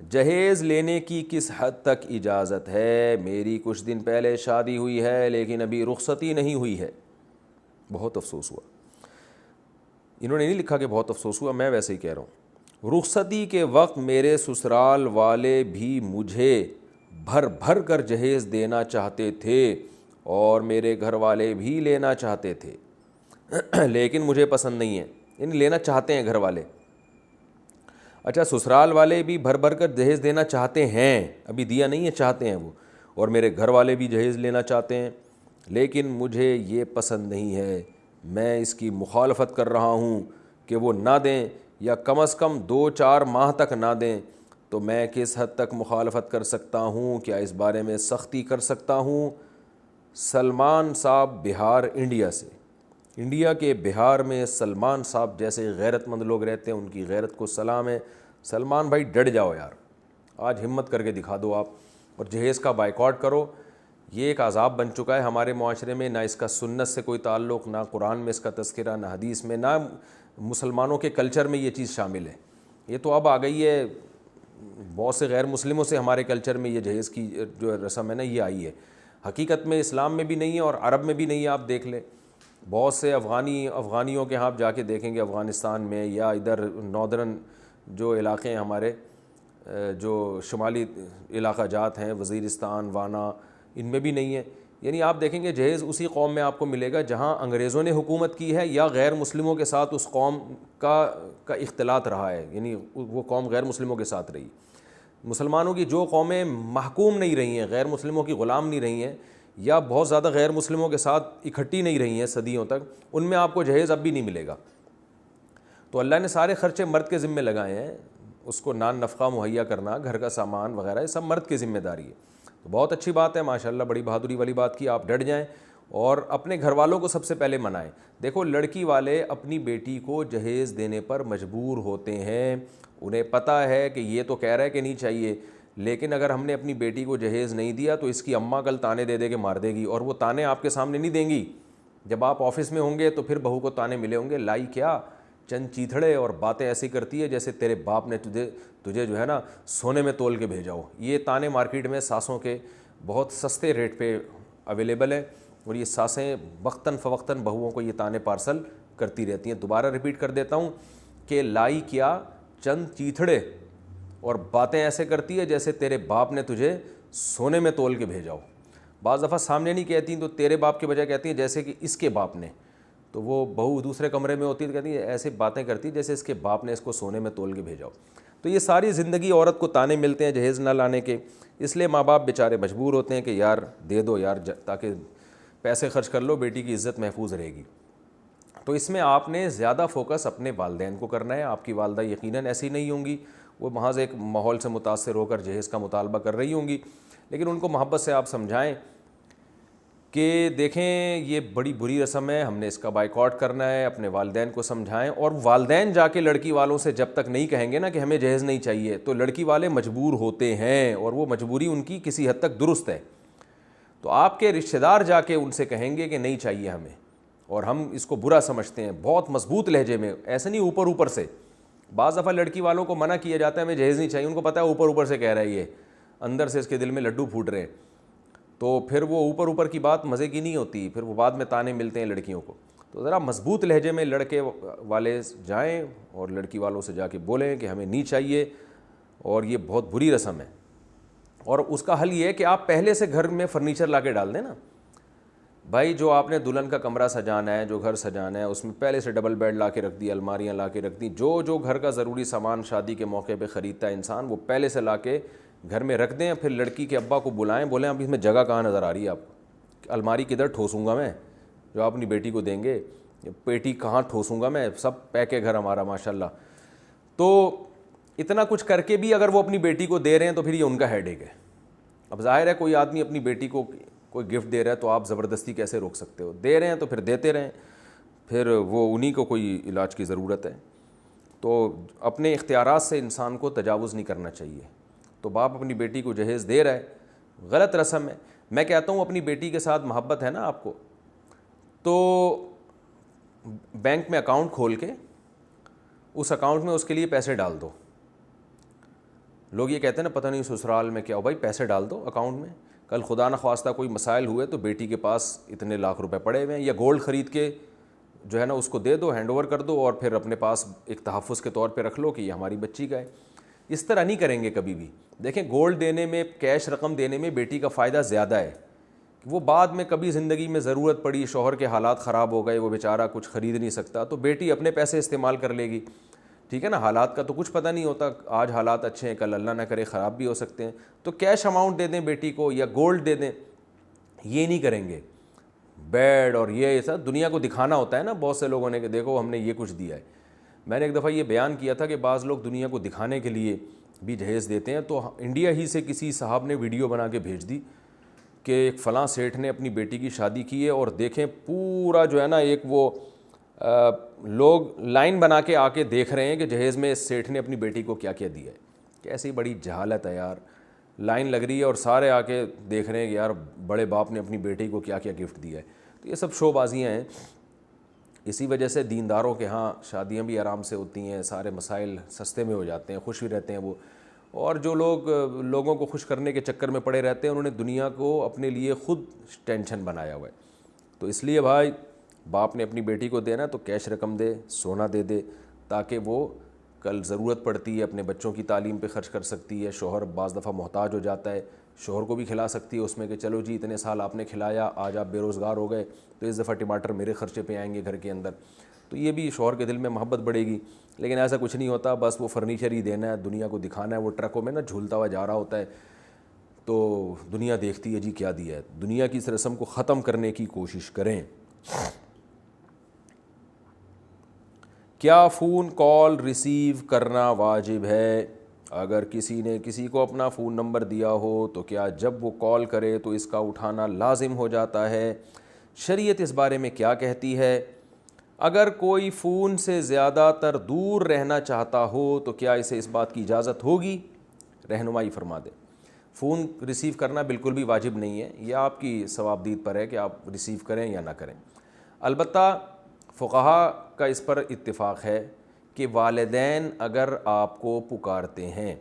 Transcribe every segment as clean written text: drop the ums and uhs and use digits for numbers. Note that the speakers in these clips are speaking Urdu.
جہیز لینے کی کس حد تک اجازت ہے؟ میری کچھ دن پہلے شادی ہوئی ہے لیکن ابھی رخصتی نہیں ہوئی ہے۔ بہت افسوس ہوا۔ انہوں نے نہیں لکھا کہ بہت افسوس ہوا، میں ویسے ہی کہہ رہا ہوں۔ رخصتی کے وقت میرے سسرال والے بھی مجھے بھر بھر کر جہیز دینا چاہتے تھے اور میرے گھر والے بھی لینا چاہتے تھے لیکن مجھے پسند نہیں ہے۔ یعنی لینا چاہتے ہیں گھر والے۔ اچھا، سسرال والے بھی بھر بھر کر جہیز دینا چاہتے ہیں، ابھی دیا نہیں ہے، چاہتے ہیں وہ، اور میرے گھر والے بھی جہیز لینا چاہتے ہیں لیکن مجھے یہ پسند نہیں ہے۔ میں اس کی مخالفت کر رہا ہوں کہ وہ نہ دیں یا کم از کم 2-4 ماہ تک نہ دیں۔ تو میں کس حد تک مخالفت کر سکتا ہوں؟ کیا اس بارے میں سختی کر سکتا ہوں؟ سلمان صاحب بہار، انڈیا سے۔ انڈیا کے بہار میں سلمان صاحب جیسے غیرت مند لوگ رہتے ہیں، ان کی غیرت کو سلام ہے۔ سلمان بھائی ڈٹ جاؤ یار، آج ہمت کر کے دکھا دو آپ، اور جہیز کا بائیکاٹ کرو۔ یہ ایک عذاب بن چکا ہے ہمارے معاشرے میں، نہ اس کا سنت سے کوئی تعلق، نہ قرآن میں اس کا تذکرہ، نہ حدیث میں، نہ مسلمانوں کے کلچر میں یہ چیز شامل ہے۔ یہ تو اب آ گئی ہے، بہت سے غیر مسلموں سے ہمارے کلچر میں یہ جہیز کی جو رسم ہے نا یہ آئی ہے۔ حقیقت میں اسلام میں بھی نہیں ہے اور عرب میں بھی نہیں ہے۔ آپ دیکھ لیں، بہت سے افغانیوں کے ہاں آپ جا کے دیکھیں گے، افغانستان میں یا ادھر ناردرن جو علاقے ہیں ہمارے، جو شمالی علاقہ جات ہیں، وزیرستان، وانا، ان میں بھی نہیں ہے۔ یعنی آپ دیکھیں گے جہیز اسی قوم میں آپ کو ملے گا جہاں انگریزوں نے حکومت کی ہے یا غیر مسلموں کے ساتھ اس قوم کا اختلاط رہا ہے، یعنی وہ قوم غیر مسلموں کے ساتھ رہی۔ مسلمانوں کی جو قومیں محکوم نہیں رہی ہیں، غیر مسلموں کی غلام نہیں رہی ہیں، یا بہت زیادہ غیر مسلموں کے ساتھ اکٹھی نہیں رہی ہیں صدیوں تک، ان میں آپ کو جہیز اب بھی نہیں ملے گا۔ تو اللہ نے سارے خرچے مرد کے ذمے لگائے ہیں، اس کو نان نفقہ مہیا کرنا، گھر کا سامان وغیرہ، یہ سب مرد کی ذمہ داری ہے۔ تو بہت اچھی بات ہے، ماشاءاللہ، بڑی بہادری والی بات کی، آپ ڈٹ جائیں اور اپنے گھر والوں کو سب سے پہلے منائیں۔ دیکھو، لڑکی والے اپنی بیٹی کو جہیز دینے پر مجبور ہوتے ہیں، انہیں پتہ ہے کہ یہ تو کہہ رہا ہے کہ نہیں چاہیے، لیکن اگر ہم نے اپنی بیٹی کو جہیز نہیں دیا تو اس کی اماں کل تانے دے دے کے مار دے گی، اور وہ تانے آپ کے سامنے نہیں دیں گی۔ جب آپ آفس میں ہوں گے تو پھر بہو کو تانے ملے ہوں گے، لائی کیا چند چیتھڑے اور باتیں ایسی کرتی ہے جیسے تیرے باپ نے تجھے جو ہے نا سونے میں تول کے بھیجا ہو۔ یہ تانے مارکیٹ میں ساسوں کے بہت سستے ریٹ پہ اویلیبل ہے، اور یہ ساسیں وقتاً فوقتاً بہوؤں کو یہ تانے پارسل کرتی رہتی ہیں۔ دوبارہ ریپیٹ کر دیتا ہوں کہ لائی کیا چند چیتھڑے اور باتیں ایسے کرتی ہے جیسے تیرے باپ نے تجھے سونے میں تول کے بھیجا ہو۔ بعض دفعہ سامنے نہیں کہتی تو تیرے باپ کے بجائے کہتی ہیں جیسے کہ اس کے باپ نے، تو وہ بہو دوسرے کمرے میں ہوتی ہے تو کہتی ہے ایسے باتیں کرتی جیسے اس کے باپ نے اس کو سونے میں تول کے بھیجا ہو۔ تو یہ ساری زندگی عورت کو تانے ملتے ہیں جہیز نہ لانے کے، اس لیے ماں باپ بیچارے مجبور ہوتے ہیں کہ یار دے دو یار، تاکہ پیسے خرچ کر لو، بیٹی کی عزت محفوظ رہے گی۔ تو اس میں آپ نے زیادہ فوکس اپنے والدین کو کرنا ہے۔ آپ کی والدہ یقیناً ایسی نہیں ہوں گی، وہ محض ایک ماحول سے متاثر ہو کر جہیز کا مطالبہ کر رہی ہوں گی، لیکن ان کو محبت سے آپ سمجھائیں کہ دیکھیں یہ بڑی بری رسم ہے، ہم نے اس کا بائیکاٹ کرنا ہے، اپنے والدین کو سمجھائیں۔ اور والدین جا کے لڑکی والوں سے جب تک نہیں کہیں گے نا کہ ہمیں جہیز نہیں چاہیے، تو لڑکی والے مجبور ہوتے ہیں، اور وہ مجبوری ان کی کسی حد تک درست ہے۔ تو آپ کے رشتہ دار جا کے ان سے کہیں گے کہ نہیں چاہیے ہمیں، اور ہم اس کو برا سمجھتے ہیں، بہت مضبوط لہجے میں، ایسے نہیں اوپر اوپر سے۔ بعض دفعہ لڑکی والوں کو منع کیا جاتا ہے ہمیں جہیز نہیں چاہیے، ان کو پتہ ہے اوپر اوپر سے کہہ رہا ہے، یہ اندر سے اس کے دل میں لڈو پھوٹ رہے ہیں، تو پھر وہ اوپر اوپر کی بات مزے کی نہیں ہوتی، پھر وہ بعد میں تانے ملتے ہیں لڑکیوں کو۔ تو ذرا مضبوط لہجے میں لڑکے والے جائیں اور لڑکی والوں سے جا کے بولیں کہ ہمیں نہیں چاہیے، اور یہ بہت بری رسم ہے۔ اور اس کا حل یہ ہے کہ آپ پہلے سے گھر میں فرنیچر لا کے ڈال دیں نا بھائی، جو آپ نے دلہن کا کمرہ سجانا ہے، جو گھر سجانا ہے، اس میں پہلے سے ڈبل بیڈ لا کے رکھ دی، الماریاں لا کے رکھ دی، جو گھر کا ضروری سامان شادی کے موقع پہ خریدتا ہے انسان، وہ پہلے سے لا کے گھر میں رکھ دیں۔ پھر لڑکی کے ابا کو بلائیں، بولیں اب اس میں جگہ کہاں نظر آ رہی ہے آپ کو، الماری کدھر ٹھوسوں گا میں جو آپ اپنی بیٹی کو دیں گے، پیٹی کہاں ٹھوسوں گا میں، سب پیک ہے گھر ہمارا ماشاءاللہ۔ تو اتنا کچھ کر کے بھی اگر وہ اپنی بیٹی کو دے رہے ہیں تو پھر یہ ان کا ہیڈ ایک ہے۔ اب ظاہر ہے کوئی آدمی اپنی بیٹی کو کوئی گفٹ دے رہا ہے تو آپ زبردستی کیسے روک سکتے ہو، دے رہے ہیں تو پھر دیتے رہیں، پھر وہ انہی کو کوئی علاج کی ضرورت ہے۔ تو اپنے اختیارات سے انسان کو تجاوز نہیں کرنا چاہیے۔ تو باپ اپنی بیٹی کو جہیز دے رہا ہے، غلط رسم ہے۔ میں کہتا ہوں اپنی بیٹی کے ساتھ محبت ہے نا آپ کو، تو بینک میں اکاؤنٹ کھول کے اس اکاؤنٹ میں اس کے لیے پیسے ڈال دو، لوگ یہ کہتے ہیں نا پتہ نہیں سسرال میں کیا ہو، بھائی پیسے ڈال دو اکاؤنٹ میں، کل خدا نخواستہ کوئی مسائل ہوئے تو بیٹی کے پاس اتنے لاکھ روپے پڑے ہوئے ہیں، یا گولڈ خرید کے جو ہے نا اس کو دے دو، ہینڈ اوور کر دو، اور پھر اپنے پاس ایک تحفظ کے طور پہ رکھ لو کہ یہ ہماری بچی کا ہے۔ اس طرح نہیں کریں گے کبھی بھی۔ دیکھیں گولڈ دینے میں، کیش رقم دینے میں بیٹی کا فائدہ زیادہ ہے، وہ بعد میں کبھی زندگی میں ضرورت پڑی، شوہر کے حالات خراب ہو گئے، وہ بیچارہ کچھ خرید نہیں سکتا، تو بیٹی اپنے پیسے استعمال کر لے گی، ٹھیک ہے نا، حالات کا تو کچھ پتہ نہیں ہوتا، آج حالات اچھے ہیں کل اللہ نہ کرے خراب بھی ہو سکتے ہیں، تو کیش اماؤنٹ دے دیں بیٹی کو یا گولڈ دے دیں، یہ نہیں کریں گے۔ بیڈ اور یہ سب دنیا کو دکھانا ہوتا ہے نا بہت سے لوگوں نے کہ دیکھو ہم نے یہ کچھ دیا ہے۔ میں نے ایک دفعہ یہ بیان کیا تھا کہ بعض لوگ دنیا کو دکھانے کے لیے بھی جہیز دیتے ہیں، تو انڈیا ہی سے کسی صاحب نے ویڈیو بنا کے بھیج دی کہ ایک فلاں سیٹھ نے اپنی بیٹی کی شادی کی ہے، اور دیکھیں پورا جو ہے نا ایک وہ لوگ لائن بنا کے آ کے دیکھ رہے ہیں کہ جہیز میں اس سیٹھ نے اپنی بیٹی کو کیا کیا دیا ہے۔ کیسی بڑی جہالت ہے یار، لائن لگ رہی ہے اور سارے آ کے دیکھ رہے ہیں کہ یار بڑے باپ نے اپنی بیٹی کو کیا کیا گفٹ دیا ہے۔ تو یہ سب شو بازیاں ہیں، اسی وجہ سے دینداروں کے ہاں شادیاں بھی آرام سے ہوتی ہیں، سارے مسائل سستے میں ہو جاتے ہیں، خوش بھی رہتے ہیں وہ، اور جو لوگ لوگوں کو خوش کرنے کے چکر میں پڑے رہتے ہیں انہوں نے دنیا کو اپنے لیے خود ٹینشن بنایا ہوا ہے۔ تو اس لیے بھائی باپ نے اپنی بیٹی کو دینا تو کیش رقم دے، سونا دے دے، تاکہ وہ کل ضرورت پڑتی ہے اپنے بچوں کی تعلیم پہ خرچ کر سکتی ہے۔ شوہر بعض دفعہ محتاج ہو جاتا ہے، شوہر کو بھی کھلا سکتی ہے اس میں کہ چلو جی اتنے سال آپ نے کھلایا، آج آپ بے روزگار ہو گئے تو اس دفعہ ٹماٹر میرے خرچے پہ آئیں گے گھر کے اندر، تو یہ بھی شوہر کے دل میں محبت بڑھے گی۔ لیکن ایسا کچھ نہیں ہوتا، بس وہ فرنیچر ہی دینا ہے، دنیا کو دکھانا ہے، وہ ٹرکوں میں نا جھولتا ہوا جا رہا ہوتا ہے تو دنیا دیکھتی ہے جی کیا دیا ہے۔ دنیا کی اس رسم کو ختم کرنے کی کوشش کریں۔ کیا فون کال ریسیو کرنا واجب ہے؟ اگر کسی نے کسی کو اپنا فون نمبر دیا ہو تو کیا جب وہ کال کرے تو اس کا اٹھانا لازم ہو جاتا ہے؟ شریعت اس بارے میں کیا کہتی ہے؟ اگر کوئی فون سے زیادہ تر دور رہنا چاہتا ہو تو کیا اسے اس بات کی اجازت ہوگی؟ رہنمائی فرما دیں۔ فون ریسیو کرنا بالکل بھی واجب نہیں ہے، یہ آپ کی ثوابدید پر ہے کہ آپ ریسیو کریں یا نہ کریں۔ البتہ فقہا کا اس پر اتفاق ہے کہ والدین اگر آپ کو پکارتے ہیں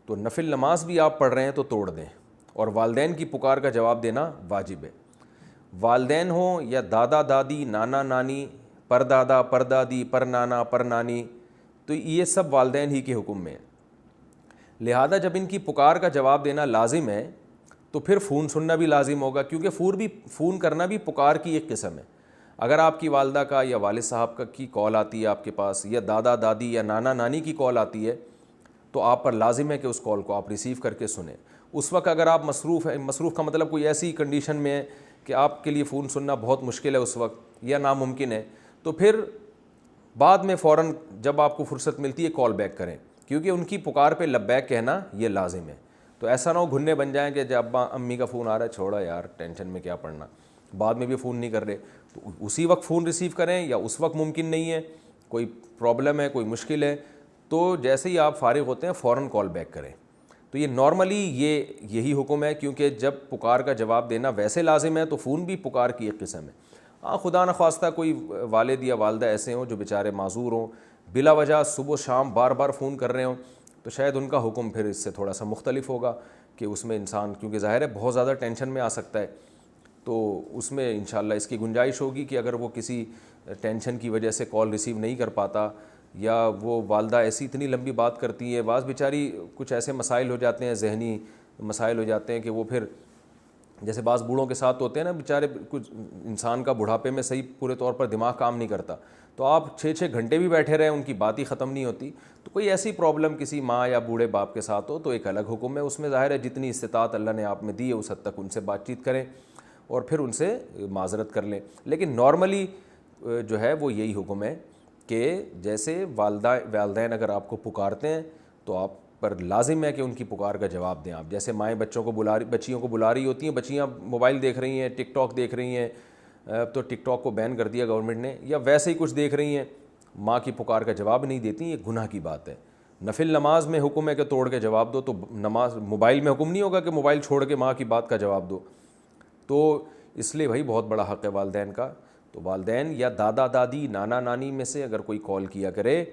تو نفل نماز بھی آپ پڑھ رہے ہیں تو توڑ دیں، اور والدین کی پکار کا جواب دینا واجب ہے۔ والدین ہوں یا دادا دادی، نانا نانی، پردادا پردادی، پر نانا پر نانی، تو یہ سب والدین ہی کے حکم میں ہے۔ لہذا جب ان کی پکار کا جواب دینا لازم ہے تو پھر فون سننا بھی لازم ہوگا، کیونکہ فون کرنا بھی پکار کی ایک قسم ہے۔ اگر آپ کی والدہ کا یا والد صاحب کا کی کال آتی ہے آپ کے پاس، یا دادا دادی یا نانا نانی کی کال آتی ہے، تو آپ پر لازم ہے کہ اس کال کو آپ ریسیو کر کے سنیں۔ اس وقت اگر آپ مصروف ہیں، مصروف کا مطلب کوئی ایسی کنڈیشن میں ہے کہ آپ کے لیے فون سننا بہت مشکل ہے اس وقت یا ناممکن ہے، تو پھر بعد میں فوراً جب آپ کو فرصت ملتی ہے کال بیک کریں، کیونکہ ان کی پکار پہ لبیک کہنا یہ لازم ہے۔ تو ایسا نہ ہو گھننے بن جائیں کہ جب ابا امی کا فون آ رہا ہے چھوڑا یار ٹینشن میں کیا پڑنا، بعد میں بھی فون نہیں کر رہے، تو اسی وقت فون ریسیو کریں، یا اس وقت ممکن نہیں ہے، کوئی پرابلم ہے، کوئی مشکل ہے، تو جیسے ہی آپ فارغ ہوتے ہیں فوراً کال بیک کریں۔ تو یہ نارملی یہی حکم ہے، کیونکہ جب پکار کا جواب دینا ویسے لازم ہے تو فون بھی پکار کی ایک قسم ہے۔ ہاں خدا نخواستہ کوئی والد یا والدہ ایسے ہوں جو بیچارے معذور ہوں، بلا وجہ صبح و شام بار بار فون کر رہے ہوں، تو شاید ان کا حکم پھر اس سے تھوڑا سا مختلف ہوگا کہ اس میں انسان کیونکہ ظاہر ہے بہت زیادہ ٹینشن میں آ سکتا ہے، تو اس میں انشاءاللہ اس کی گنجائش ہوگی کہ اگر وہ کسی ٹینشن کی وجہ سے کال ریسیو نہیں کر پاتا، یا وہ والدہ ایسی اتنی لمبی بات کرتی ہے، بعض بیچاری کچھ ایسے مسائل ہو جاتے ہیں، ذہنی مسائل ہو جاتے ہیں کہ وہ پھر جیسے بعض بوڑھوں کے ساتھ ہوتے ہیں نا بیچارے، کچھ انسان کا بڑھاپے میں صحیح پورے طور پر دماغ کام نہیں کرتا، تو آپ 6 گھنٹے بھی بیٹھے رہیں ان کی بات ہی ختم نہیں ہوتی، تو کوئی ایسی پرابلم کسی ماں یا بوڑھے باپ کے ساتھ ہو تو ایک الگ حکم ہے، اس میں ظاہر ہے جتنی استطاعت اللہ نے آپ میں دی ہے اس حد تک ان سے بات چیت کریں اور پھر ان سے معذرت کر لیں۔ لیکن نارملی جو ہے وہ یہی حکم ہے کہ جیسے والدین اگر آپ کو پکارتے ہیں تو آپ پر لازم ہے کہ ان کی پکار کا جواب دیں۔ آپ جیسے مائیں بچیوں کو بلا رہی ہوتی ہیں، بچیاں موبائل دیکھ رہی ہیں، ٹک ٹاک دیکھ رہی ہیں، تو ٹک ٹاک کو بین کر دیا گورنمنٹ نے، یا ویسے ہی کچھ دیکھ رہی ہیں، ماں کی پکار کا جواب نہیں دیتی، یہ گناہ کی بات ہے۔ نفل نماز میں حکم ہے کہ توڑ کے جواب دو، تو نماز موبائل میں حکم نہیں ہوگا کہ موبائل چھوڑ کے ماں کی بات کا جواب دو، تو اس لیے بھائی بہت بڑا حق ہے والدین کا۔ تو والدین یا دادا دادی، نانا نانی میں سے اگر کوئی کال کیا کرے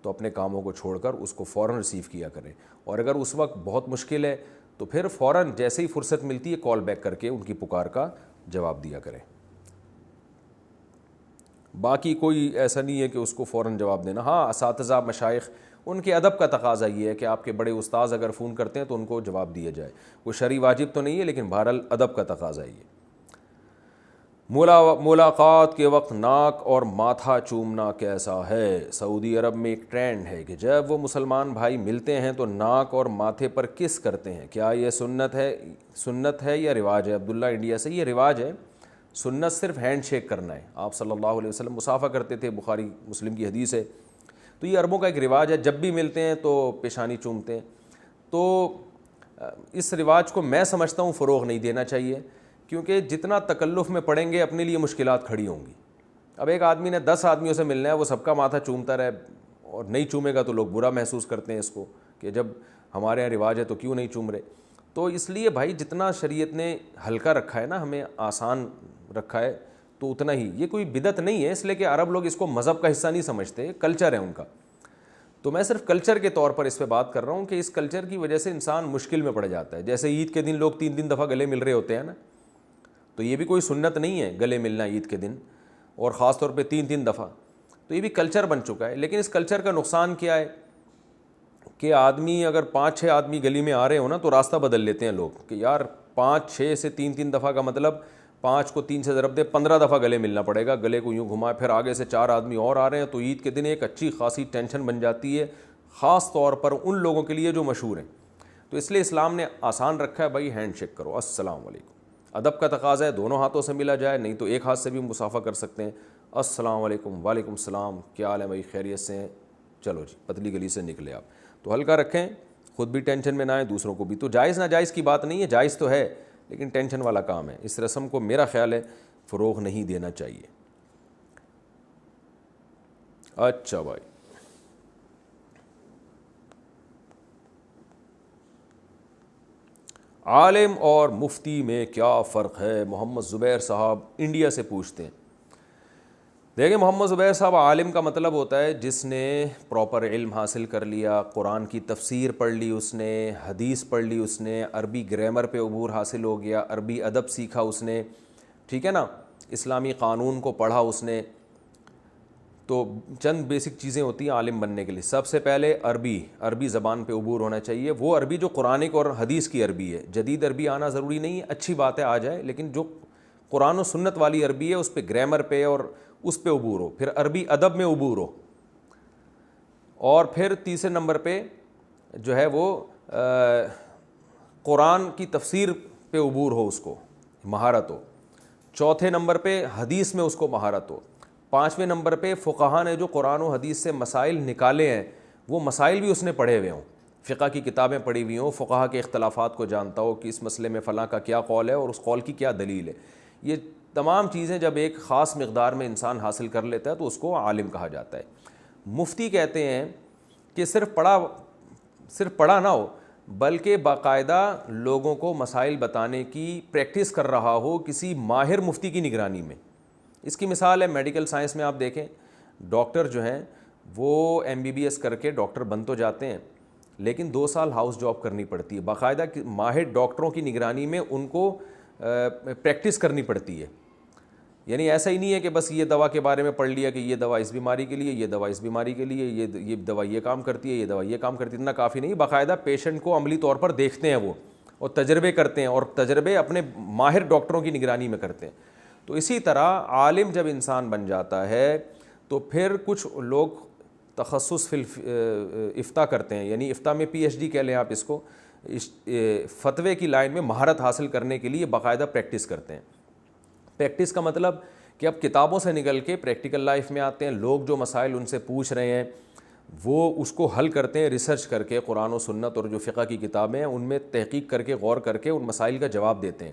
تو اپنے کاموں کو چھوڑ کر اس کو فوراً ریسیو کیا کریں، اور اگر اس وقت بہت مشکل ہے تو پھر فوراً جیسے ہی فرصت ملتی ہے کال بیک کر کے ان کی پکار کا جواب دیا کریں۔ باقی کوئی ایسا نہیں ہے کہ اس کو فوراً جواب دینا۔ ہاں اساتذہ مشائخ ان کے ادب کا تقاضا یہ ہے کہ آپ کے بڑے استاذ اگر فون کرتے ہیں تو ان کو جواب دیا جائے، وہ شرعی واجب تو نہیں ہے لیکن بہرحال ادب کا تقاضا یہ۔ ملاقات کے وقت ناک اور ماتھا چومنا کیسا ہے؟ سعودی عرب میں ایک ٹرینڈ ہے کہ جب وہ مسلمان بھائی ملتے ہیں تو ناک اور ماتھے پر کس کرتے ہیں، کیا یہ سنت ہے یا رواج ہے؟ عبداللہ انڈیا سے، یہ رواج ہے، سنت صرف ہینڈ شیک کرنا ہے۔ آپ صلی اللہ علیہ وسلم مصافحہ کرتے تھے، بخاری مسلم کی حدیث ہے، تو یہ عربوں کا ایک رواج ہے، جب بھی ملتے ہیں تو پیشانی چومتے ہیں۔ تو اس رواج کو میں سمجھتا ہوں فروغ نہیں دینا چاہیے، کیونکہ جتنا تکلف میں پڑیں گے اپنے لیے مشکلات کھڑی ہوں گی۔ اب ایک آدمی نے 10 آدمیوں سے ملنا ہے، وہ سب کا ماتھا چومتا رہے اور نہیں چومے گا تو لوگ برا محسوس کرتے ہیں اس کو کہ جب ہمارے یہاں رواج ہے تو کیوں نہیں چوم رہے۔ تو اس لیے بھائی جتنا شریعت نے ہلکا رکھا ہے نا، ہمیں آسان رکھا ہے، تو اتنا ہی، یہ کوئی بدعت نہیں ہے، اس لیے کہ عرب لوگ اس کو مذہب کا حصہ نہیں سمجھتے، کلچر ہے ان کا۔ تو میں صرف کلچر کے طور پر اس پہ بات کر رہا ہوں کہ اس کلچر کی وجہ سے انسان مشکل میں پڑ جاتا ہے۔ جیسے عید کے دن لوگ 3 دفعہ گلے مل رہے ہوتے ہیں نا، تو یہ بھی کوئی سنت نہیں ہے گلے ملنا عید کے دن، اور خاص طور پہ 3 دفعہ، تو یہ بھی کلچر بن چکا ہے۔ لیکن اس کلچر کا نقصان کیا ہے کہ آدمی اگر 5-6 آدمی گلی میں آ رہے ہو نا تو راستہ بدل لیتے ہیں لوگ کہ یار 5-6 سے 3 دفعہ کا مطلب 5 کو 3 سے ضرب دے 15 دفعہ گلے ملنا پڑے گا، گلے کو یوں گھمائے، پھر آگے سے 4 آدمی اور آ رہے ہیں، تو عید کے دن ایک اچھی خاصی ٹینشن بن جاتی ہے، خاص طور پر ان لوگوں کے لیے جو مشہور ہیں۔ تو اس لیے اسلام نے آسان رکھا ہے، بھائی ہینڈ شیک کرو، السلام علیکم، ادب کا تقاضا ہے دونوں ہاتھوں سے ملا جائے، نہیں تو ایک ہاتھ سے بھی مصافحہ کر سکتے ہیں، السلام علیکم، وعلیکم السلام، کیا حال ہے بھائی، خیریت سے ہیں، چلو جی پتلی گلی سے نکلے آپ۔ تو ہلکا رکھیں، خود بھی ٹینشن میں نہ آئیں، دوسروں کو بھی۔ تو جائز ناجائز کی بات نہیں ہے، جائز تو ہے لیکن ٹینشن والا کام ہے، اس رسم کو میرا خیال ہے فروغ نہیں دینا چاہیے۔ اچھا بھائی، عالم اور مفتی میں کیا فرق ہے؟ محمد زبیر صاحب انڈیا سے پوچھتے ہیں۔ دیکھیں محمد زبیر صاحب، عالم کا مطلب ہوتا ہے جس نے پراپر علم حاصل کر لیا، قرآن کی تفسیر پڑھ لی اس نے، حدیث پڑھ لی اس نے، عربی گرامر پہ عبور حاصل ہو گیا، عربی ادب سیکھا اس نے، ٹھیک ہے نا، اسلامی قانون کو پڑھا اس نے۔ تو چند بیسک چیزیں ہوتی ہیں عالم بننے کے لیے۔ سب سے پہلے عربی زبان پہ عبور ہونا چاہیے، وہ عربی جو قرآنک اور حدیث کی عربی ہے، جدید عربی آنا ضروری نہیں ہے، اچھی بات ہے آ جائے، لیکن جو قرآن و سنت والی عربی ہے اس پہ گرامر پہ اور اس پہ عبور ہو۔ پھر عربی ادب میں عبور ہو، اور پھر تیسرے نمبر پہ جو ہے وہ قرآن کی تفسیر پہ عبور ہو، اس کو مہارت ہو۔ چوتھے نمبر پہ حدیث میں اس کو مہارت ہو۔ پانچویں نمبر پہ فقہا نے جو قرآن و حدیث سے مسائل نکالے ہیں وہ مسائل بھی اس نے پڑھے ہوئے ہوں، فقہ کی کتابیں پڑھی ہوئی ہوں، فقہا کے اختلافات کو جانتا ہو کہ اس مسئلے میں فلاں کا کیا قول ہے اور اس قول کی کیا دلیل ہے۔ یہ تمام چیزیں جب ایک خاص مقدار میں انسان حاصل کر لیتا ہے تو اس کو عالم کہا جاتا ہے۔ مفتی کہتے ہیں کہ صرف پڑھا نہ ہو بلکہ باقاعدہ لوگوں کو مسائل بتانے کی پریکٹس کر رہا ہو کسی ماہر مفتی کی نگرانی میں۔ اس کی مثال ہے میڈیکل سائنس میں، آپ دیکھیں ڈاکٹر جو ہیں وہ MBBS کر کے ڈاکٹر بن تو جاتے ہیں لیکن 2 سال ہاؤس جاب کرنی پڑتی ہے، باقاعدہ ماہر ڈاکٹروں کی نگرانی میں ان کو پریکٹس کرنی پڑتی ہے۔ یعنی ایسا ہی نہیں ہے کہ بس یہ دوا کے بارے میں پڑھ لیا کہ یہ دوا اس بیماری کے لیے، یہ دوا اس بیماری کے لیے، یہ دوا یہ کام کرتی ہے، یہ دوا یہ کام کرتی ہے، اتنا کافی نہیں، باقاعدہ پیشنٹ کو عملی طور پر دیکھتے ہیں وہ، اور تجربے کرتے ہیں، اور تجربے اپنے ماہر ڈاکٹروں کی نگرانی میں کرتے ہیں۔ تو اسی طرح عالم جب انسان بن جاتا ہے تو پھر کچھ لوگ تخصص فی افتاء کرتے ہیں، یعنی افتاء میں PhD کہہ لیں آپ اس کو، فتوے کی لائن میں مہارت حاصل کرنے کے لیے باقاعدہ پریکٹس کرتے ہیں۔ پریکٹس کا مطلب کہ اب کتابوں سے نکل کے پریکٹیکل لائف میں آتے ہیں، لوگ جو مسائل ان سے پوچھ رہے ہیں وہ اس کو حل کرتے ہیں، ریسرچ کر کے قرآن و سنت اور جو فقہ کی کتابیں ہیں ان میں تحقیق کر کے غور کر کے ان مسائل کا جواب دیتے ہیں۔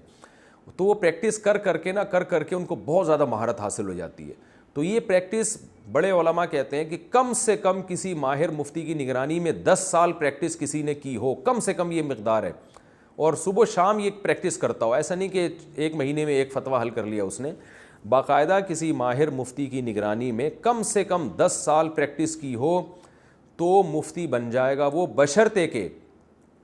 تو وہ پریکٹس کر کے ان کو بہت زیادہ مہارت حاصل ہو جاتی ہے۔ تو یہ پریکٹس بڑے علماء کہتے ہیں کہ کم سے کم کسی ماہر مفتی کی نگرانی میں 10 سال پریکٹس کسی نے کی ہو، کم سے کم یہ مقدار ہے، اور صبح و شام یہ پریکٹس کرتا ہو۔ ایسا نہیں کہ 1 مہینے میں ایک فتویٰ حل کر لیا اس نے، باقاعدہ کسی ماہر مفتی کی نگرانی میں کم سے کم 10 سال پریکٹس کی ہو، تو مفتی بن جائے گا وہ، بشرطے کہ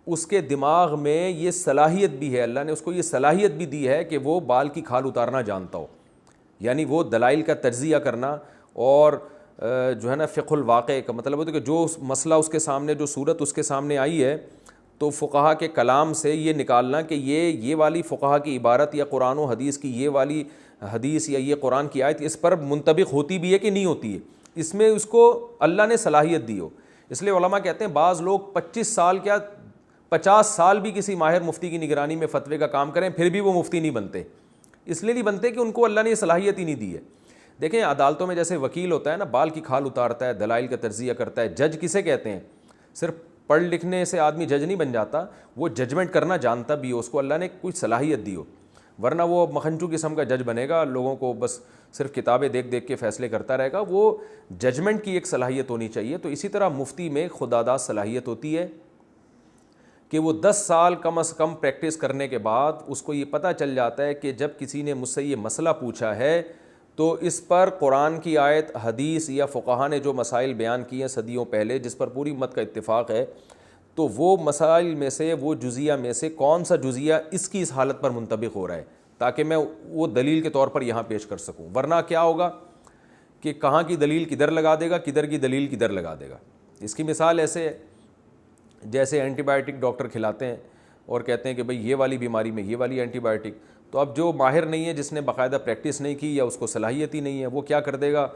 اس کے دماغ میں یہ صلاحیت بھی ہے، اللہ نے اس کو یہ صلاحیت بھی دی ہے کہ وہ بال کی کھال اتارنا جانتا ہو، یعنی وہ دلائل کا تجزیہ کرنا اور جو ہے نا فقہ الواقع کا مطلب ہوتا ہے کہ جو مسئلہ اس کے سامنے، جو صورت اس کے سامنے آئی ہے، تو فقہا کے کلام سے یہ نکالنا کہ یہ والی فقہا کی عبارت یا قرآن و حدیث کی یہ والی حدیث یا یہ قرآن کی آیت اس پر منطبق ہوتی بھی ہے کہ نہیں ہوتی ہے، اس میں اس کو اللہ نے صلاحیت دی ہو۔ اس لیے علماء کہتے ہیں بعض لوگ 25 سال کیا 50 سال بھی کسی ماہر مفتی کی نگرانی میں فتوے کا کام کریں پھر بھی وہ مفتی نہیں بنتے، اس لیے نہیں بنتے کہ ان کو اللہ نے یہ صلاحیت ہی نہیں دی ہے۔ دیکھیں عدالتوں میں جیسے وکیل ہوتا ہے نا، بال کی کھال اتارتا ہے، دلائل کا تجزیہ کرتا ہے، جج کسے کہتے ہیں؟ صرف پڑھ لکھنے سے آدمی جج نہیں بن جاتا، وہ ججمنٹ کرنا جانتا بھی ہو، اس کو اللہ نے کوئی صلاحیت دی ہو، ورنہ وہ مکھنچو قسم کا جج بنے گا، لوگوں کو بس صرف کتابیں دیکھ دیکھ کے فیصلے کرتا رہے گا۔ وہ ججمنٹ کی ایک صلاحیت ہونی چاہیے۔ تو اسی طرح مفتی میں خداداد صلاحیت ہوتی ہے کہ وہ 10 سال کم از کم پریکٹس کرنے کے بعد اس کو یہ پتہ چل جاتا ہے کہ جب کسی نے مجھ سے یہ مسئلہ پوچھا ہے تو اس پر قرآن کی آیت، حدیث یا فقہا نے جو مسائل بیان کیے ہیں صدیوں پہلے، جس پر پوری امت کا اتفاق ہے، تو وہ مسائل میں سے، وہ جزیہ میں سے کون سا جزیہ اس کی اس حالت پر منطبق ہو رہا ہے، تاکہ میں وہ دلیل کے طور پر یہاں پیش کر سکوں۔ ورنہ کیا ہوگا کہ کہاں کی دلیل کدھر لگا دے گا، کدھر کی دلیل کدھر لگا دے گا۔ اس کی مثال ایسے ہے جیسے اینٹی بائیوٹک ڈاکٹر کھلاتے ہیں اور کہتے ہیں کہ بھئی یہ والی بیماری میں یہ والی اینٹی بائیوٹک، تو اب جو ماہر نہیں ہے، جس نے باقاعدہ پریکٹس نہیں کی یا اس کو صلاحیت ہی نہیں ہے، وہ کیا کر دے گا،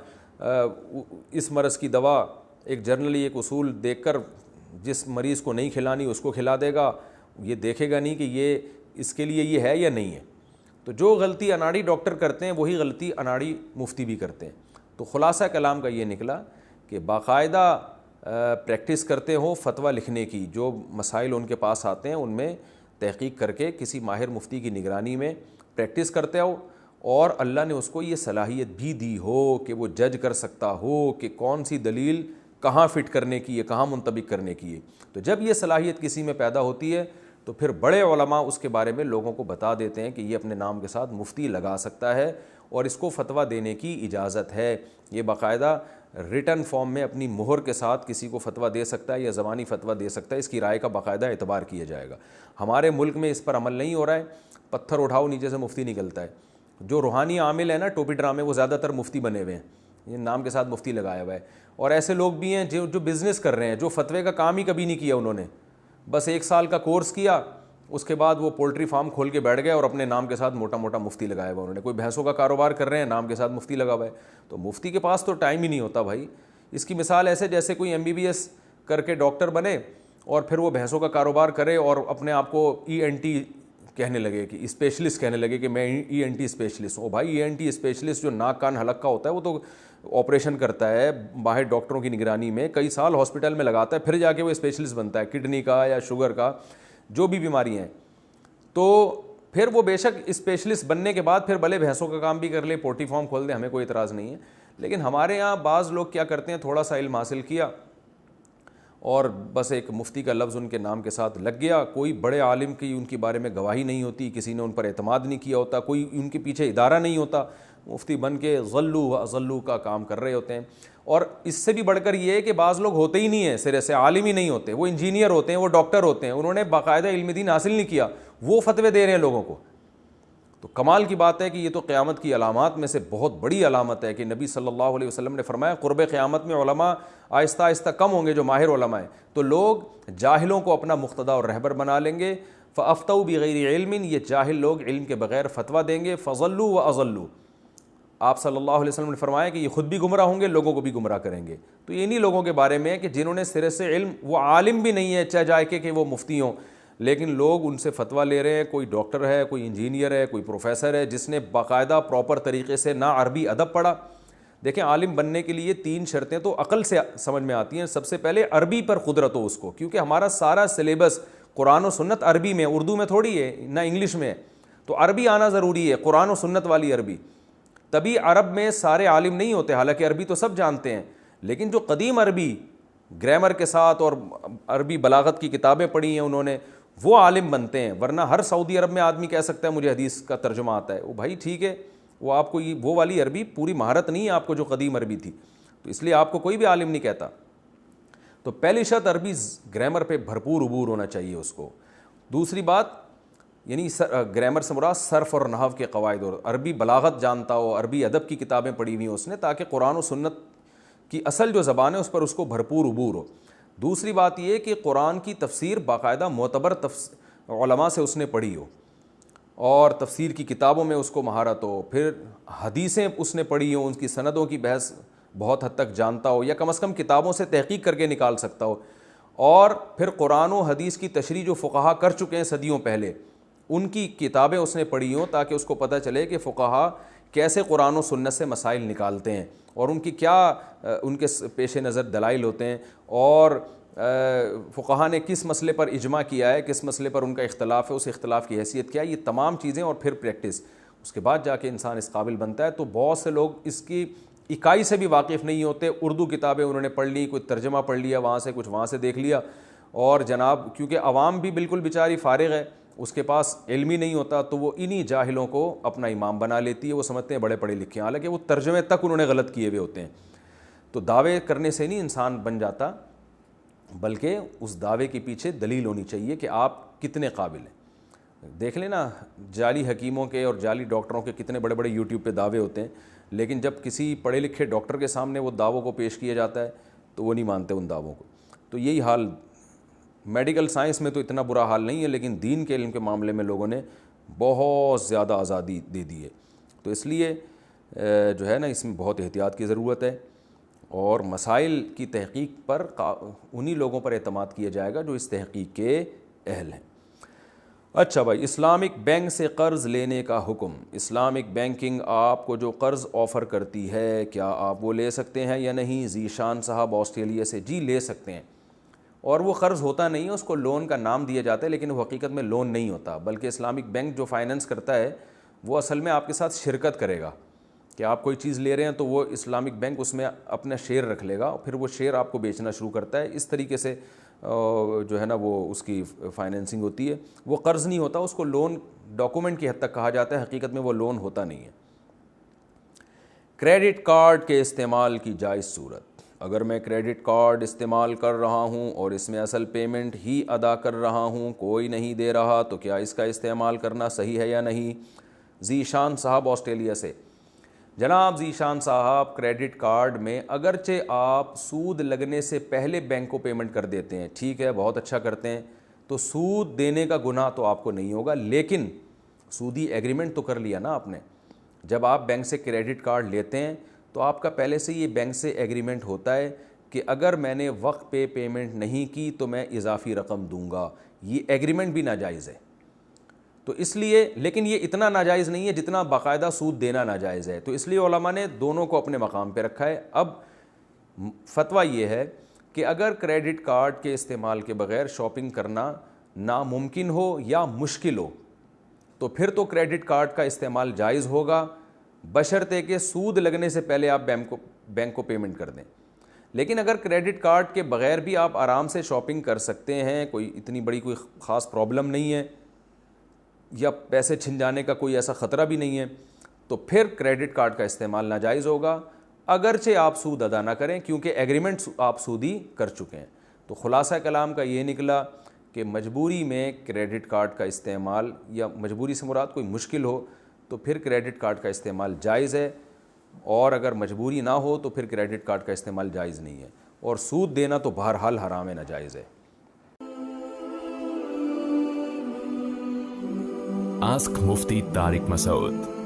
اس مرض کی دوا ایک جرنلی ایک اصول دیکھ کر جس مریض کو نہیں کھلانی اس کو کھلا دے گا، یہ دیکھے گا نہیں کہ یہ اس کے لیے یہ ہے یا نہیں ہے۔ تو جو غلطی اناڑی ڈاکٹر کرتے ہیں وہی غلطی اناڑی مفتی بھی کرتے ہیں۔ تو خلاصہ کلام کا یہ نکلا کہ باقاعدہ پریکٹس کرتے ہوں فتویٰ لکھنے کی، جو مسائل ان کے پاس آتے ہیں ان میں تحقیق کر کے کسی ماہر مفتی کی نگرانی میں پریکٹس کرتے ہو، اور اللہ نے اس کو یہ صلاحیت بھی دی ہو کہ وہ جج کر سکتا ہو کہ کون سی دلیل کہاں فٹ کرنے کی ہے، کہاں منطبق کرنے کی ہے۔ تو جب یہ صلاحیت کسی میں پیدا ہوتی ہے تو پھر بڑے علماء اس کے بارے میں لوگوں کو بتا دیتے ہیں کہ یہ اپنے نام کے ساتھ مفتی لگا سکتا ہے اور اس کو فتویٰ دینے کی اجازت ہے۔ یہ باقاعدہ ریٹن فارم میں اپنی مہر کے ساتھ کسی کو فتویٰ دے سکتا ہے یا زبانی فتویٰ دے سکتا ہے، اس کی رائے کا باقاعدہ اعتبار کیا جائے گا۔ ہمارے ملک میں اس پر عمل نہیں ہو رہا ہے، پتھر اٹھاؤ نیچے سے مفتی نکلتا ہے۔ جو روحانی عامل ہے نا ٹوپی ڈرامے، وہ زیادہ تر مفتی بنے ہوئے ہیں، یہ نام کے ساتھ مفتی لگایا ہوا ہے۔ اور ایسے لوگ بھی ہیں جو بزنس کر رہے ہیں، جو فتوے کا کام ہی کبھی نہیں کیا انہوں نے، بس 1 سال کا کورس کیا، اس کے بعد وہ پولٹری فارم کھول کے بیٹھ گئے اور اپنے نام کے ساتھ موٹا موٹا مفتی لگایا ہوا انہوں نے۔ کوئی بھینسوں کا کاروبار کر رہے ہیں، نام کے ساتھ مفتی لگا ہوا ہے۔ تو مفتی کے پاس تو ٹائم ہی نہیں ہوتا بھائی۔ اس کی مثال ایسے جیسے کوئی MBBS کر کے ڈاکٹر بنے اور پھر وہ بھینسوں کا کاروبار کرے اور اپنے آپ کو ENT کہنے لگے کہ اسپیشلسٹ کہنے لگے کہ میں ENT اسپیشلسٹ ہوں۔ بھائی ENT اسپیشلسٹ جو ناک کان حلق کا ہوتا ہے وہ تو آپریشن کرتا ہے باہر ڈاکٹروں کی نگرانی میں، کئی سال ہاسپٹل میں لگاتا ہے، پھر جا کے وہ اسپیشلسٹ بنتا ہے، کڈنی کا یا شوگر کا، جو بھی بیماری ہیں۔ تو پھر وہ بے شک اسپیشلسٹ بننے کے بعد پھر بھلے بھینسوں کا کام بھی کر لے، پولٹری فارم کھول دے، ہمیں کوئی اعتراض نہیں ہے۔ لیکن ہمارے ہاں بعض لوگ کیا کرتے ہیں، تھوڑا سا علم حاصل کیا اور بس ایک مفتی کا لفظ ان کے نام کے ساتھ لگ گیا، کوئی بڑے عالم کی ان کے بارے میں گواہی نہیں ہوتی، کسی نے ان پر اعتماد نہیں کیا ہوتا، کوئی ان کے پیچھے ادارہ نہیں ہوتا، مفتی بن کے غلو و اضلو کا کام کر رہے ہوتے ہیں۔ اور اس سے بھی بڑھ کر یہ ہے کہ بعض لوگ ہوتے ہی نہیں ہیں، سرے سے عالم ہی نہیں ہوتے، وہ انجینئر ہوتے ہیں، وہ ڈاکٹر ہوتے ہیں، انہوں نے باقاعدہ علم دین حاصل نہیں کیا، وہ فتوے دے رہے ہیں لوگوں کو۔ تو کمال کی بات ہے کہ یہ تو قیامت کی علامات میں سے بہت بڑی علامت ہے کہ نبی صلی اللہ علیہ وسلم نے فرمایا قرب قیامت میں علماء آہستہ آہستہ کم ہوں گے، جو ماہر علماء ہیں، تو لوگ جاہلوں کو اپنا مقتدا اور رہبر بنا لیں گے۔ فافتوا بغیر علم، یہ جاہل لوگ علم کے بغیر فتویٰ دیں گے، فضلوا واضلوا۔ آپ صلی اللہ علیہ وسلم نے فرمایا کہ یہ خود بھی گمراہ ہوں گے، لوگوں کو بھی گمراہ کریں گے۔ تو انہی لوگوں کے بارے میں ہے کہ جنہوں نے سرے سے علم، وہ عالم بھی نہیں ہے چاہے جائے کہ وہ مفتی ہوں، لیکن لوگ ان سے فتویٰ لے رہے ہیں۔ کوئی ڈاکٹر ہے، کوئی انجینئر ہے، کوئی پروفیسر ہے جس نے باقاعدہ پراپر طریقے سے نہ عربی ادب پڑھا۔ دیکھیں عالم بننے کے لیے 3 شرطیں تو عقل سے سمجھ میں آتی ہیں۔ سب سے پہلے عربی پر قدرت ہو اس کو، کیونکہ ہمارا سارا سلیبس قرآن و سنت عربی میں، اردو میں تھوڑی ہے، نہ انگلش میں ہے، تو عربی آنا ضروری ہے، قرآن و سنت والی عربی۔ تبھی عرب میں سارے عالم نہیں ہوتے، حالانکہ عربی تو سب جانتے ہیں، لیکن جو قدیم عربی گرامر کے ساتھ اور عربی بلاغت کی کتابیں پڑھی ہیں انہوں نے، وہ عالم بنتے ہیں۔ ورنہ ہر سعودی عرب میں آدمی کہہ سکتا ہے مجھے حدیث کا ترجمہ آتا ہے، وہ بھائی ٹھیک ہے، وہ آپ کو وہ والی عربی پوری مہارت نہیں ہے آپ کو جو قدیم عربی تھی، تو اس لیے آپ کو کوئی بھی عالم نہیں کہتا۔ تو پہلی شرط عربی گرامر پہ بھرپور عبور ہونا چاہیے اس کو. دوسری بات یعنی گرامر سے مراد صرف اور نحو کے قواعد, اور عربی بلاغت جانتا ہو, عربی ادب کی کتابیں پڑھی ہوئی ہیں اس نے, تاکہ قرآن و سنت کی اصل جو زبان ہے اس پر اس کو بھرپور عبور ہو. دوسری بات یہ کہ قرآن کی تفسیر باقاعدہ معتبر علماء سے اس نے پڑھی ہو اور تفسیر کی کتابوں میں اس کو مہارت ہو. پھر حدیثیں اس نے پڑھی ہوں, ان کی سندوں کی بحث بہت حد تک جانتا ہو, یا کم از کم کتابوں سے تحقیق کر کے نکال سکتا ہو. اور پھر قرآن و حدیث کی تشریح جو فقہا کر چکے ہیں صدیوں پہلے, ان کی کتابیں اس نے پڑھی ہوں, تاکہ اس کو پتہ چلے کہ فقہا کیسے قرآن و سنت سے مسائل نکالتے ہیں اور ان کی کیا ان کے پیش نظر دلائل ہوتے ہیں, اور فقہا نے کس مسئلے پر اجماع کیا ہے, کس مسئلے پر ان کا اختلاف ہے, اس اختلاف کی حیثیت کیا ہے, یہ تمام چیزیں, اور پھر پریکٹس. اس کے بعد جا کے انسان اس قابل بنتا ہے. تو بہت سے لوگ اس کی اکائی سے بھی واقف نہیں ہوتے. اردو کتابیں انہوں نے پڑھ لی, کوئی ترجمہ پڑھ لیا وہاں سے, کچھ وہاں سے دیکھ لیا, اور جناب کیونکہ عوام بھی بالکل بیچاری فارغ ہے, اس کے پاس علم ہی نہیں ہوتا, تو وہ انہی جاہلوں کو اپنا امام بنا لیتی ہے. وہ سمجھتے ہیں بڑے پڑھے لکھے ہیں, حالانکہ وہ ترجمے تک انہوں نے غلط کیے ہوئے ہوتے ہیں. تو دعوے کرنے سے نہیں انسان بن جاتا, بلکہ اس دعوے کے پیچھے دلیل ہونی چاہیے کہ آپ کتنے قابل ہیں. دیکھ لیں نا, جعلی حکیموں کے اور جعلی ڈاکٹروں کے کتنے بڑے بڑے یوٹیوب پہ دعوے ہوتے ہیں, لیکن جب کسی پڑھے لکھے ڈاکٹر کے سامنے وہ دعووں کو پیش کیا جاتا ہے تو وہ نہیں مانتے ان دعووں کو. تو یہی حال میڈیکل سائنس میں تو اتنا برا حال نہیں ہے, لیکن دین کے علم کے معاملے میں لوگوں نے بہت زیادہ آزادی دے دی ہے. تو اس لیے جو ہے نا, اس میں بہت احتیاط کی ضرورت ہے, اور مسائل کی تحقیق پر انہی لوگوں پر اعتماد کیا جائے گا جو اس تحقیق کے اہل ہیں. اچھا بھائی, اسلامک بینک سے قرض لینے کا حکم. اسلامک بینکنگ آپ کو جو قرض آفر کرتی ہے, کیا آپ وہ لے سکتے ہیں یا نہیں؟ ذیشان صاحب آسٹریلیا سے. جی لے سکتے ہیں, اور وہ قرض ہوتا نہیں ہے, اس کو لون کا نام دیا جاتا ہے, لیکن وہ حقیقت میں لون نہیں ہوتا, بلکہ اسلامک بینک جو فائننس کرتا ہے وہ اصل میں آپ کے ساتھ شرکت کرے گا کہ آپ کوئی چیز لے رہے ہیں تو وہ اسلامک بینک اس میں اپنا شیئر رکھ لے گا, پھر وہ شیئر آپ کو بیچنا شروع کرتا ہے. اس طریقے سے جو ہے نا وہ اس کی فائنینسنگ ہوتی ہے. وہ قرض نہیں ہوتا, اس کو لون ڈاکومنٹ کی حد تک کہا جاتا ہے, حقیقت میں وہ لون ہوتا نہیں ہے. کریڈٹ کارڈ کے استعمال کی جائز صورت. اگر میں کریڈٹ کارڈ استعمال کر رہا ہوں اور اس میں اصل پیمنٹ ہی ادا کر رہا ہوں, کوئی نہیں دے رہا, تو کیا اس کا استعمال کرنا صحیح ہے یا نہیں؟ ذیشان صاحب آسٹریلیا سے. جناب ذیشان صاحب, کریڈٹ کارڈ میں اگرچہ آپ سود لگنے سے پہلے بینک کو پیمنٹ کر دیتے ہیں, ٹھیک ہے, بہت اچھا کرتے ہیں, تو سود دینے کا گناہ تو آپ کو نہیں ہوگا, لیکن سودی ایگریمنٹ تو کر لیا نا آپ نے. جب آپ بینک سے کریڈٹ کارڈ لیتے ہیں تو آپ کا پہلے سے یہ بینک سے ایگریمنٹ ہوتا ہے کہ اگر میں نے وقت پہ پیمنٹ نہیں کی تو میں اضافی رقم دوں گا. یہ ایگریمنٹ بھی ناجائز ہے. تو اس لیے, لیکن یہ اتنا ناجائز نہیں ہے جتنا باقاعدہ سود دینا ناجائز ہے. تو اس لیے علماء نے دونوں کو اپنے مقام پہ رکھا ہے. اب فتویٰ یہ ہے کہ اگر کریڈٹ کارڈ کے استعمال کے بغیر شاپنگ کرنا ناممکن ہو یا مشکل ہو تو پھر تو کریڈٹ کارڈ کا استعمال جائز ہوگا, بشرطے کہ سود لگنے سے پہلے آپ بینک کو پیمنٹ کر دیں. لیکن اگر کریڈٹ کارڈ کے بغیر بھی آپ آرام سے شاپنگ کر سکتے ہیں, کوئی اتنی بڑی کوئی خاص پرابلم نہیں ہے, یا پیسے چھن جانے کا کوئی ایسا خطرہ بھی نہیں ہے, تو پھر کریڈٹ کارڈ کا استعمال ناجائز ہوگا, اگرچہ آپ سود ادا نہ کریں, کیونکہ ایگریمنٹ آپ سودی کر چکے ہیں. تو خلاصہ کلام کا یہ نکلا کہ مجبوری میں کریڈٹ کارڈ کا استعمال, یا مجبوری سے مراد کوئی مشکل ہو, تو پھر کریڈٹ کارڈ کا استعمال جائز ہے, اور اگر مجبوری نہ ہو تو پھر کریڈٹ کارڈ کا استعمال جائز نہیں ہے. اور سود دینا تو بہرحال حرام ہے, ناجائز ہے. Ask Mufti Tariq Masoud.